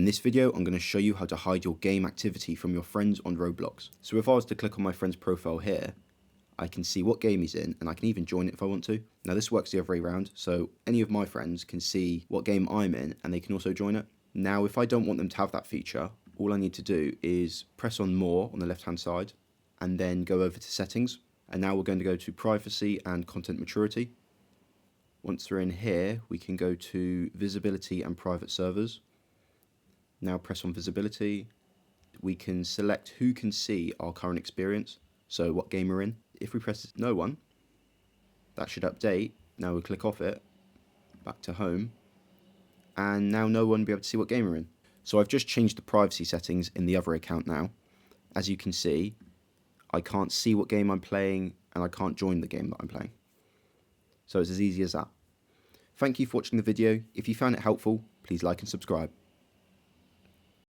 In this video, I'm going to show you how to hide your game activity from your friends on Roblox. So if I was to click on my friend's profile here, I can see what game he's in, and I can even join it if I want to. Now this works the other way around, so any of my friends can see what game I'm in, and they can also join it. Now if I don't want them to have that feature, all I need to do is press on More on the left-hand side, and then go over to Settings. And now we're going to go to Privacy and Content Maturity. Once we're in here, we can go to Visibility and Private Servers. Now press on Visibility. We can select who can see our current experience, so what game we're in. If we press No One, that should update. Now we click off it, back to Home, and now no one will be able to see what game we're in. So I've just changed the privacy settings in the other account now. As you can see, I can't see what game I'm playing, and I can't join the game that I'm playing. So it's as easy as that. Thank you for watching the video. If you found it helpful, please like and subscribe.